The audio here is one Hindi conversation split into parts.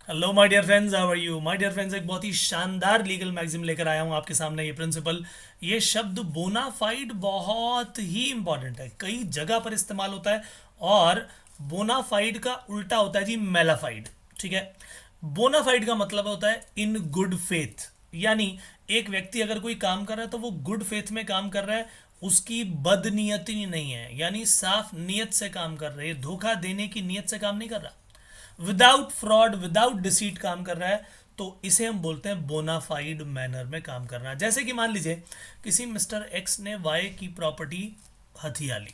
Hello my dear friends, how are you my dear friends. एक बहुत ही शानदार लीगल मैगजीन लेकर आया हूँ आपके सामने। ये प्रिंसिपल, ये शब्द बोनाफाइड बहुत ही इंपॉर्टेंट है, कई जगह पर इस्तेमाल होता है। और बोनाफाइड का उल्टा होता है जी मेलाफाइड। ठीक है। बोनाफाइड का मतलब होता है इन गुड फेथ, यानी एक व्यक्ति अगर कोई काम कर रहा है तो वो गुड फेथ में काम कर रहा है, उसकी बदनीयती नहीं है, यानी साफ नीयत से काम कर रहे हैं, धोखा देने की नीयत से काम नहीं कर रहा, विदाउट फ्रॉड विदाउट डिसीट काम कर रहा है। तो इसे हम बोलते हैं बोनाफाइड मैनर में काम करना। जैसे कि मान लीजिए किसी मिस्टर एक्स ने वाई की प्रॉपर्टी हथिया ली।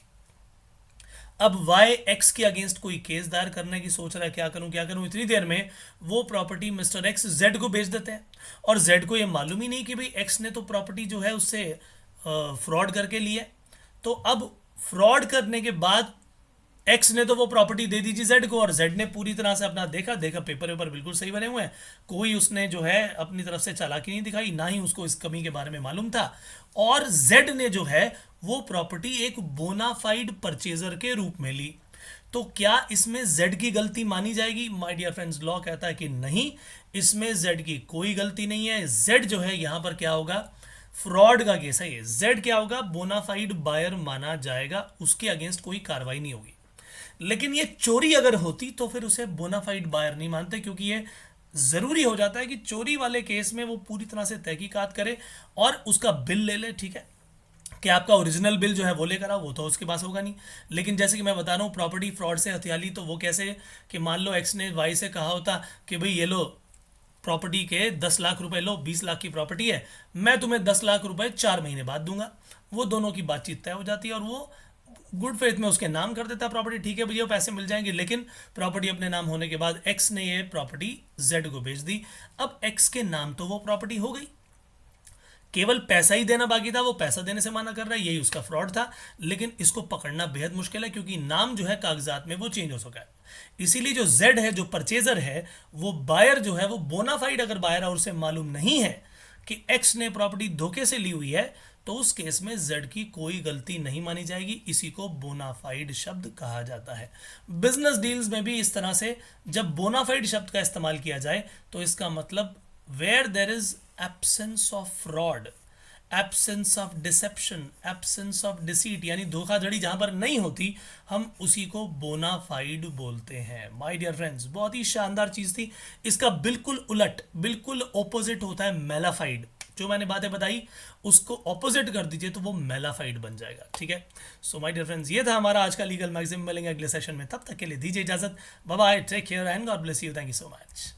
अब वाई एक्स के अगेंस्ट कोई केस दायर करने की सोच रहा है, क्या करूं क्या करूं, इतनी देर में वो प्रॉपर्टी मिस्टर एक्स जेड को बेच देते हैं। और जेड को ये मालूम ही नहीं कि भाई एक्स ने तो प्रॉपर्टी जो है उससे फ्रॉड करके ली है। तो अब फ्रॉड करने के बाद एक्स ने तो वो प्रॉपर्टी दे दी जी जेड को, और जेड ने पूरी तरह से अपना देखा देखा, पेपर वेपर बिल्कुल सही बने हुए हैं, कोई उसने जो है अपनी तरफ से चालाकी नहीं दिखाई, ना ही उसको इस कमी के बारे में मालूम था। और जेड ने जो है वो प्रॉपर्टी एक बोनाफाइड परचेजर के रूप में ली। तो क्या इसमें जेड की गलती मानी जाएगी? माय डियर फ्रेंड्स, लॉ कहता है कि नहीं, इसमें जेड की कोई गलती नहीं है। जेड जो है यहां पर क्या होगा, फ्रॉड का केस है ये, जेड क्या होगा, बोनाफाइड बायर माना जाएगा, उसके अगेंस्ट कोई कार्रवाई नहीं होगी। लेकिन ये चोरी अगर होती तो फिर उसे बोनाफाइड बायर नहीं मानते, क्योंकि ये जरूरी हो जाता है कि चोरी वाले केस में वो पूरी तरह से तहकीकात करे और उसका बिल ले ले। ठीक है, कि आपका ओरिजिनल बिल जो है वो लेकर आओ, वो तो उसके पास होगा नहीं। लेकिन जैसे कि मैं बता रहा हूँ, प्रॉपर्टी फ्रॉड से हथिया ली, तो वो कैसे, कि मान लो एक्स ने वाई से कहा होता कि भाई ये लो प्रॉपर्टी के 10 लाख रुपए लो, 20 लाख की प्रॉपर्टी है, मैं तुम्हें 10 लाख रुपए 4 महीने बाद दूंगा। वो दोनों की बातचीत तय हो जाती है और वो गुड फेथ में उसके नाम कर देता है प्रॉपर्टी। ठीक है भैया, पैसे मिल जाएंगे। लेकिन प्रॉपर्टी अपने नाम होने के बाद एक्स ने ये प्रॉपर्टी जेड को बेच दी। अब एक्स के नाम तो वो प्रॉपर्टी हो गई, केवल पैसा ही देना बाकी था, वो पैसा देने से माना कर रहा है, यही उसका फ्रॉड था। लेकिन इसको पकड़ना बेहद मुश्किल है, क्योंकि नाम जो है कागजात में वो चेंज हो सका है। इसीलिए जो जेड है, जो परचेजर है, वो बायर जो है वो बोनाफाइड अगर बायर है और उसे मालूम नहीं है कि एक्स ने प्रॉपर्टी धोखे से ली हुई है, तो उस केस में जेड की कोई गलती नहीं मानी जाएगी। इसी को बोनाफाइड शब्द कहा जाता है। बिजनेस डील्स में भी इस तरह से जब बोनाफाइड शब्द का इस्तेमाल किया जाए तो इसका मतलब where there is absence of fraud, absence of deception, absence of deceit, यानी धोखाधड़ी जहां पर नहीं होती, हम उसी को बोनाफाइड बोलते हैं। माय डियर फ्रेंड्स, बहुत ही शानदार चीज थी। इसका बिल्कुल उलट, बिल्कुल ऑपोजिट होता है मेलाफाइड। जो मैंने बातें बताई उसको ऑपोजिट कर दीजिए तो वो मेलाफाइड बन जाएगा। ठीक है। सो माय डियर फ्रेंड्स, ये था हमारा आज का लीगल मैगजीन। मिलेंगे अगले सेशन में, तब तक के लिए दीजिए इजाजत। Bye bye, take care and God bless you. Thank you so much.